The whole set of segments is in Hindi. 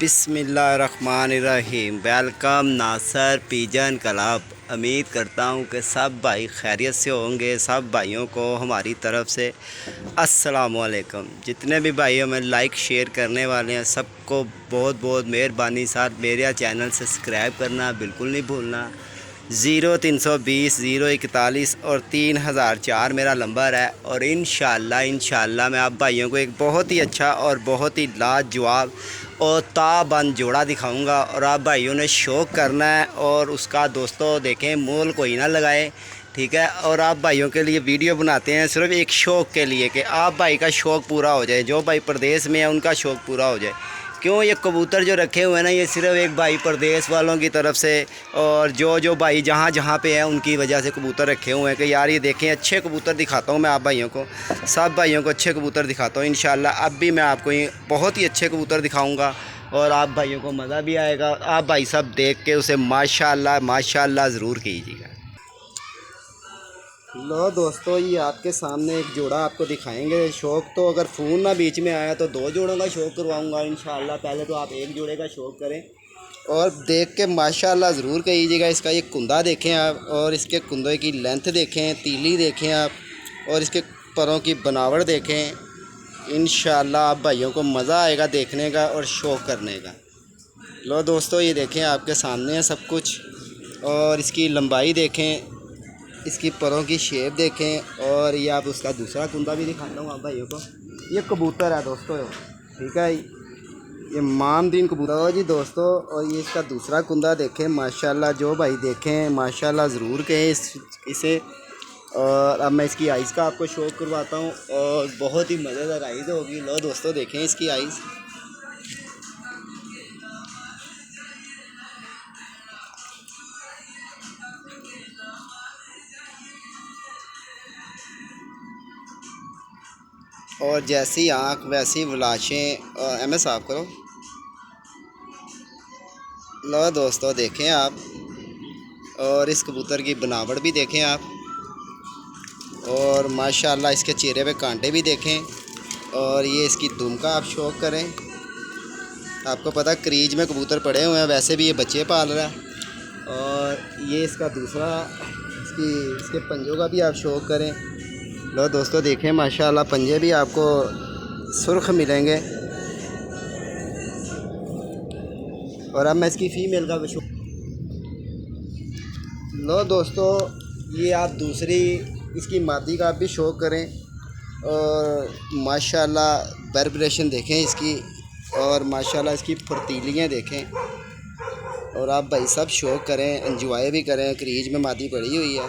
बिस्मिल्लाहिर्रहमानिर्रहीम। वेलकम नासर पिजन क्लब। उम्मीद करता हूँ कि सब भाई खैरियत से होंगे। सब भाइयों को हमारी तरफ से अस्सलाम वालेकुम। जितने भी भाई हमें लाइक शेयर करने वाले हैं सबको बहुत बहुत मेहरबानी। साथ मेरा चैनल सब्सक्राइब करना बिल्कुल नहीं भूलना। 0320 041 और 3004 मेरा नंबर है। और इंशाल्लाह मैं आप भाइयों को एक बहुत ही अच्छा और बहुत ही लाजवाब और ताबंद जोड़ा दिखाऊंगा और आप भाइयों ने शौक़ करना है और उसका दोस्तों देखें, मोल कोई ना लगाए, ठीक है। और आप भाइयों के लिए वीडियो बनाते हैं सिर्फ एक शौक़ के लिए कि आप भाई का शौक़ पूरा हो जाए, जो भाई प्रदेश में है उनका शौक़ पूरा हो जाए। क्यों ये कबूतर जो रखे हुए हैं ना, ये सिर्फ एक भाई प्रदेश वालों की तरफ से और जो भाई जहाँ पे हैं उनकी वजह से कबूतर रखे हुए हैं कि यार ये देखें अच्छे कबूतर दिखाता हूँ मैं आप भाइयों को, सब भाइयों को अच्छे कबूतर दिखाता हूँ। इंशाल्लाह अब भी मैं आपको ये बहुत ही अच्छे कबूतर दिखाऊँगा और आप भाइयों को मज़ा भी आएगा। आप भाई सब देख के उसे माशाल्लाह ज़रूर कीजिएगा। लो दोस्तों, ये आपके सामने एक जोड़ा आपको दिखाएंगे। शौक़ तो अगर फ़ोन ना बीच में आया तो 2 जोड़ों का शौक़ करवाऊंगा इंशाल्लाह। पहले तो आप एक जोड़े का शौक़ करें और देख के माशाल्लाह ज़रूर कहिएगा। इसका ये कुंदा देखें आप और इसके कुंदे की लेंथ देखें, तीली देखें आप और इसके परों की बनावट देखें। इंशाल्लाह आप भाइयों को मज़ा आएगा देखने का और शौक़ करने का। लो दोस्तों, ये देखें आपके सामने है सब कुछ और इसकी लंबाई देखें, इसकी परों की शेप देखें और ये आप उसका दूसरा कुंदा भी दिखाता हूँ आप भाइयों को। ये कबूतर है दोस्तों, ठीक है, ये मामदीन कबूतर है जी दोस्तों। और ये इसका दूसरा कुंदा देखें माशाल्लाह। जो भाई देखें माशाल्लाह ज़रूर कहें इसे। और अब मैं इसकी आइज़ का आपको शौक़ करवाता हूँ और बहुत ही मज़ेदार आइज़ होगी। लो दोस्तों देखें इसकी आइज़। और जैसी आँख वैसी विलाशें। एम एस साफ करो। लो दोस्तों देखें आप और इस कबूतर की बनावट भी देखें आप और माशाल्लाह इसके चेहरे पे कांटे भी देखें। और ये इसकी दुम का आप शौक़ करें। आपको पता क्रीज में कबूतर पड़े हुए हैं, वैसे भी ये बच्चे पाल रहा है। और ये इसका दूसरा इसके पंजों का भी आप शौक़ करें। लो दोस्तों देखें माशाल्लाह पंजे भी आपको सुर्ख मिलेंगे। और अब मैं इसकी फ़ीमेल का लो दोस्तों, ये आप दूसरी इसकी मादी का आप भी शौक़ करें और माशाल्लाह वाइब्रेशन देखें इसकी और माशाल्लाह इसकी फुर्तीलियाँ देखें। और आप भाई सब शौक़ करें, एंजॉय भी करें। क्रीज में मादी पड़ी हुई है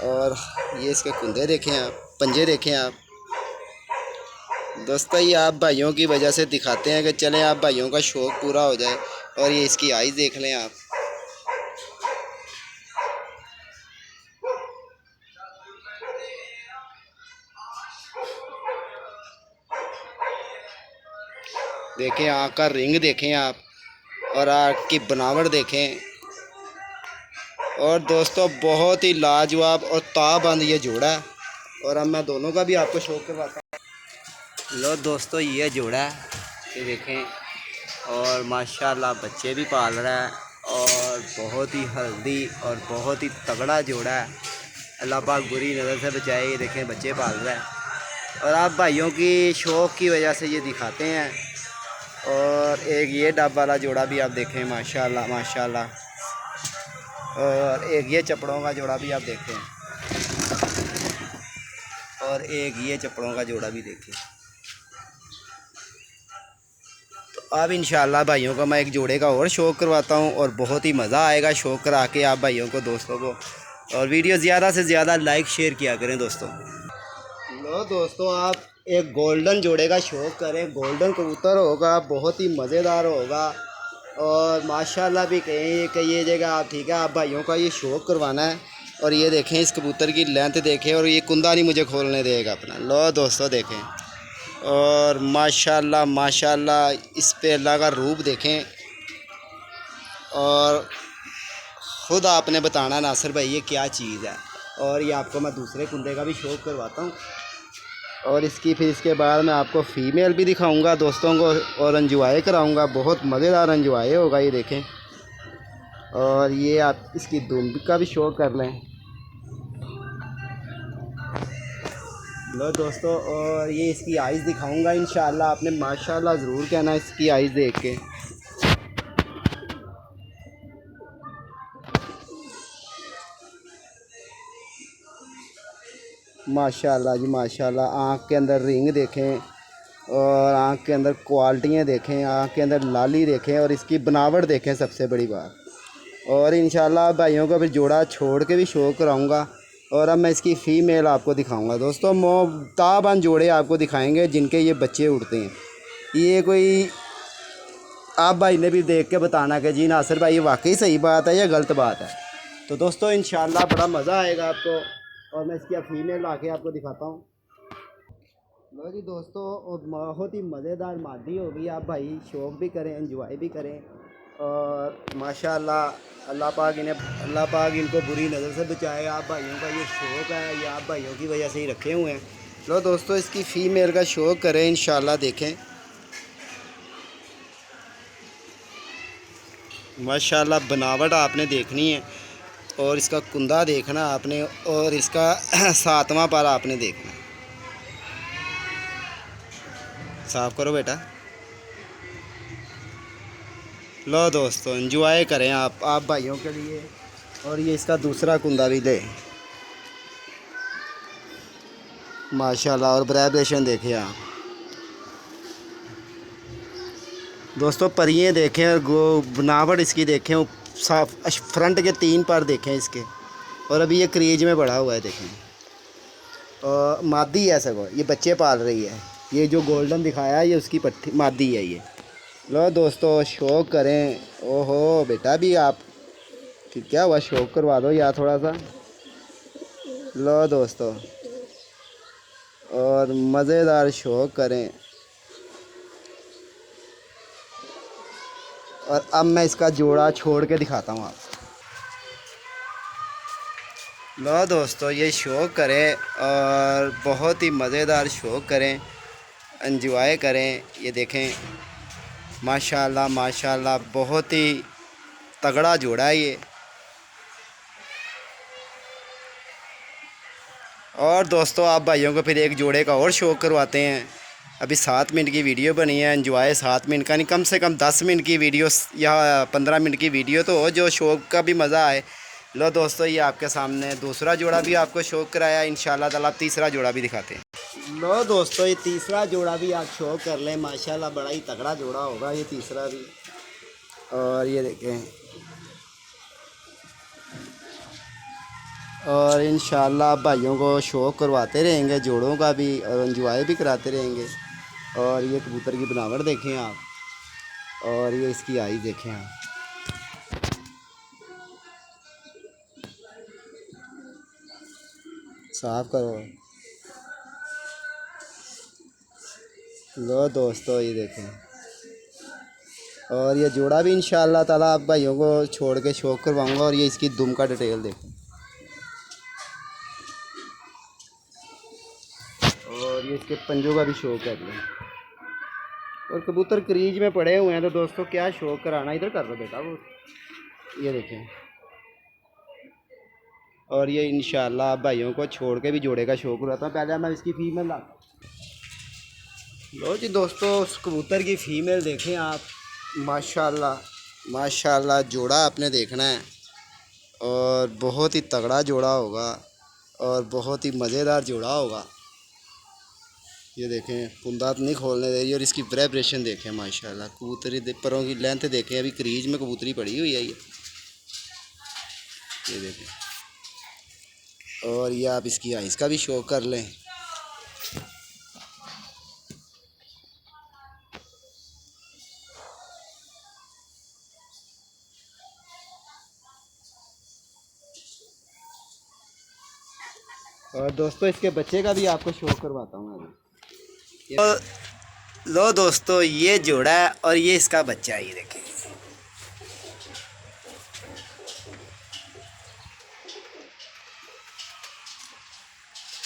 और ये इसके कुंदे देखें आप, पंजे देखें आप दोस्तों। ये आप भाइयों की वजह से दिखाते हैं कि चलें आप भाइयों का शौक़ पूरा हो जाए। और ये इसकी आइज़ देख लें आप। देखें आँख का रिंग देखें आप और आँख की बनावट देखें। और दोस्तों बहुत ही लाजवाब और ताबंद ये जोड़ा है। और अब मैं दोनों का भी आपको शौक़ करवाता हूँ। लो दोस्तों, ये जोड़ा है, ये देखें और माशाल्लाह बच्चे भी पाल रहा है और बहुत ही हेल्दी और बहुत ही तगड़ा जोड़ा है। अल्लाह पाक बुरी नज़र से बचाए। ये देखें बच्चे पाल रहा है और आप भाइयों की शौक़ की वजह से ये दिखाते हैं। और एक ये डब वाला जोड़ा भी आप देखें माशाल्लाह। और एक ये चपड़ों का जोड़ा भी आप देखें और एक ये चपड़ों का जोड़ा भी देखें। तो अब इंशाल्लाह भाइयों को मैं एक जोड़े का और शौक़ करवाता हूँ और बहुत ही मज़ा आएगा शौक़ करा के आप भाइयों को, दोस्तों को। और वीडियो ज़्यादा से ज़्यादा लाइक शेयर किया करें दोस्तों। लो दोस्तों, आप एक गोल्डन जोड़े का शौक़ करें। गोल्डन कबूतर होगा, बहुत ही मज़ेदार होगा और माशाल्लाह भी कहिएगा आप, ठीक है। आप भाइयों का ये शौक़ करवाना है। और ये देखें इस कबूतर की लेंथ देखें और ये कुंदा नहीं मुझे खोलने देगा अपना। लो दोस्तों देखें और माशाल्लाह इस पे अल्लाह का रूप देखें और ख़ुद आपने बताना नासिर भाई ये क्या चीज़ है। और ये आपको मैं दूसरे कुंदे का भी शौक़ करवाता हूँ और इसकी फिर इसके बाद मैं आपको फ़ीमेल भी दिखाऊंगा दोस्तों को और एंजॉय कराऊंगा। बहुत मज़ेदार एंजॉय होगा ये देखें। और ये आप इसकी दुम का भी शो कर लें। लो दोस्तों, और ये इसकी आइज़ दिखाऊंगा इंशाल्लाह। आपने माशाल्लाह ज़रूर कहना इसकी आइज़ देख के। माशाल्लाह जी माशाल्लाह। आँख के अंदर रिंग देखें और आँख के अंदर क्वालिटियाँ देखें, आँख के अंदर लाली देखें और इसकी बनावट देखें सबसे बड़ी बात। और इंशाल्लाह भाइयों को फिर जोड़ा छोड़ के भी शो कराऊंगा। और अब मैं इसकी फ़ीमेल आपको दिखाऊंगा दोस्तों। ताबन जोड़े आपको दिखाएंगे जिनके ये बच्चे उड़ते हैं। ये कोई आप भाई ने भी देख के बताना कि जी नासिर भाई ये वाकई सही बात है या गलत बात है। तो दोस्तों इंशाल्लाह बड़ा मज़ा आएगा आपको। और मैं इसकी फ़ीमेल ला के आपको दिखाता हूँ। लो जी दोस्तों, और बहुत ही मज़ेदार मादी होगी। आप भाई शौक़ भी करें, एंजॉय भी करें। और माशाल्लाह अल्लाह पाक इनको बुरी नज़र से बचाए। आप भाइयों का ये शौक़ है, ये आप भाइयों की वजह से ही रखे हुए हैं। लो दोस्तों, इसकी फ़ीमेल का शौक़ करें इंशाल्लाह। देखें माशाल्लाह बनावट आपने देखनी है और इसका कुंदा देखना आपने और इसका सातवां पारा आपने देखना है। साफ़ करो बेटा। लो दोस्तों एंजॉय करें आप भाइयों के लिए। और ये इसका दूसरा कुंदा भी ले माशाल्लाह। और वाइब्रेशन देखें आप दोस्तों, परियां देखें और बनावट इसकी देखें। साफ फ्रंट के 3 पर देखें इसके। और अभी ये क्रीज में बढ़ा हुआ है देखें। और मादी है सगो, ये बच्चे पाल रही है। ये जो गोल्डन दिखाया है ये उसकी पट्टी मादी है ये। लो दोस्तों शौक़ करें। ओहो बेटा भी आप क्या हुआ, शौक़ करवा दो यार थोड़ा सा। लो दोस्तों, और मज़ेदार शौक़ करें। और अब मैं इसका जोड़ा छोड़ के दिखाता हूँ आप। लो दोस्तों, ये शौक़ करें और बहुत ही मज़ेदार शौक़ करें, एंजॉय करें। ये देखें माशाल्लाह माशाल्लाह, बहुत ही तगड़ा जोड़ा है ये। और दोस्तों आप भाइयों को फिर एक जोड़े का और शौक़ करवाते हैं। अभी 7 मिनट की वीडियो बनी है। एंजॉय 7 मिनट का नहीं, कम से कम 10 मिनट की वीडियो या 15 मिनट की वीडियो तो हो जो शौक़ का भी मज़ा आए। लो दोस्तों, ये आपके सामने दूसरा जोड़ा भी आपको शौक़ कराया। इंशाल्लाह ताला तीसरा जोड़ा भी दिखाते हैं। लो दोस्तों, ये तीसरा जोड़ा भी आप शौक़ कर लें। माशाल्लाह बड़ा ही तगड़ा जोड़ा होगा ये तीसरा भी। और ये देखें, और इंशाल्लाह भाइयों को शौक़ करवाते रहेंगे जोड़ों का भी और एंजॉय भी कराते रहेंगे। और ये कबूतर की बनावट देखें आप, और ये इसकी आई देखें आप। साफ़ करो। लो दोस्तों, ये देखें। और ये जोड़ा भी इंशाल्लाह ताला आप भाइयों को छोड़ के शौक़ करवाऊँगा। और ये इसकी दुम का डिटेल देखें। और ये इसके पंजों का भी शौक़ कर लें। और कबूतर क्रीज में पड़े हुए हैं तो दोस्तों क्या शौक़ कराना, इधर कर दो बेटा वो। ये देखें। और ये इंशाल्लाह आप भाइयों को छोड़ के भी जोड़े का शौक़ रहता है। पहले मैं इसकी फ़ीमेल ला। लो जी दोस्तों, उस कबूतर की फ़ीमेल देखें आप। माशाल्लाह माशाल्लाह, जोड़ा आपने देखना है और बहुत ही तगड़ा जोड़ा होगा और बहुत ही मज़ेदार जोड़ा होगा। ये देखें, कुंदा तो नहीं खोलने दे रही। और इसकी वाइब्रेशन देखें माशाल्लाह। कबूतरी परों की लेंथ देखें, अभी क्रीज में कबूतरी पड़ी हुई है ये देखें। और ये आप इसकी आइज़ का भी शौक़ कर लें। और दोस्तों इसके बच्चे का भी आपको शौक़ करवाता हूँ मैं। लो दोस्तों, ये जोड़ा है और ये इसका बच्चा है। ये देखें।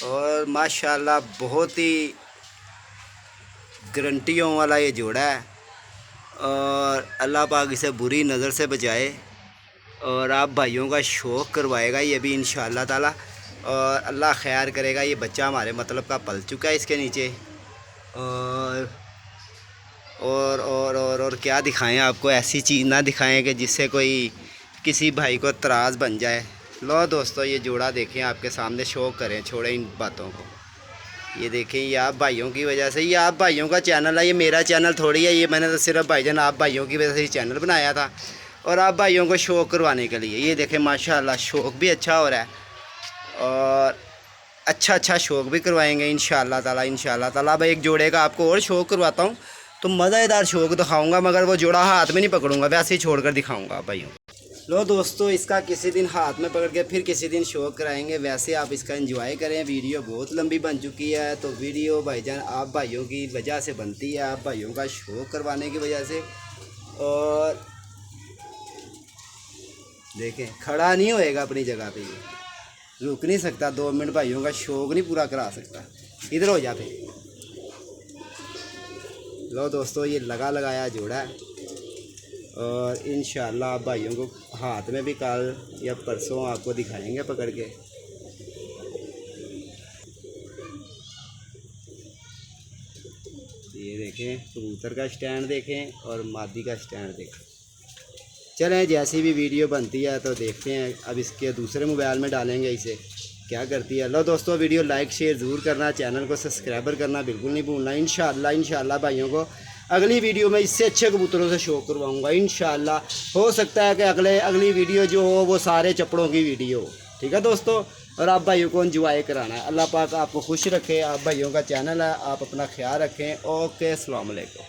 और माशाल्लाह बहुत ही गारंटियों वाला ये जोड़ा है और अल्लाह पाक इसे बुरी नज़र से बचाए और आप भाइयों का शौक़ करवाएगा ये भी इंशाअल्लाह ताला। और अल्लाह खैर करेगा, ये बच्चा हमारे मतलब का पल चुका है इसके नीचे। और और क्या दिखाएं आपको, ऐसी चीज़ ना दिखाएं कि जिससे कोई किसी भाई को त्रास बन जाए। लो दोस्तों ये जोड़ा देखें, आपके सामने शौक़ करें, छोड़ें इन बातों को। ये देखें, ये आप भाइयों की वजह से, ये आप भाइयों का चैनल है, ये मेरा चैनल थोड़ी है। ये मैंने तो सिर्फ भाईजान आप भाइयों की वजह से ही चैनल बनाया था और आप भाइयों को शौक़ करवाने के लिए। ये देखें माशाल्लाह शौक़ भी अच्छा हो रहा है और अच्छा शौक़ भी करवाएंगे इंशाअल्लाह ताला। अब एक जोड़े का आपको और शौक़ करवाता हूँ, तो मज़ेदार शौक़ दिखाऊँगा, मगर वो जोड़ा हाथ में नहीं पकड़ूँगा, वैसे ही छोड़ कर दिखाऊँगा भाइयों। लो दोस्तों इसका किसी दिन हाथ में पकड़ के फिर किसी दिन शौक़ कराएंगे। वैसे आप इसका एंजॉय करें। वीडियो बहुत लंबी बन चुकी है, तो वीडियो भाईजान आप भाइयों की वजह से बनती है, आप भाइयों का शौक़ करवाने की वजह से। और देखें खड़ा नहीं होएगा अपनी जगह पे, ये रुक नहीं सकता 2 मिनट, भाइयों का शौक़ नहीं पूरा करा सकता। इधर हो जा पे। लो दोस्तों ये लगाया जोड़ा है और इंशाअल्लाह आप भाइयों को हाथ में भी कल या परसों आपको दिखाएंगे पकड़ के। ये देखें कबूतर का स्टैंड देखें और मादी का स्टैंड देखें। चलें जैसी भी वीडियो बनती है तो देखते हैं। अब इसके दूसरे मोबाइल में डालेंगे इसे, क्या करती है। लो दोस्तों वीडियो लाइक शेयर ज़रूर करना, चैनल को सब्सक्राइबर करना बिल्कुल नहीं भूलना। इंशाअल्लाह भाइयों को अगली वीडियो में इससे अच्छे कबूतरों से शौक़ करवाऊँगा इंशाअल्लाह। हो सकता है कि अगली वीडियो जो हो वो सारे चपड़ों की वीडियो हो, ठीक है दोस्तों। और आप भाइयों को एंजॉय कराना है। अल्लाह पाक आपको खुश रखे। आप भाइयों का चैनल है, आप अपना ख्याल रखें। ओके, अस्सलाम वालेकुम।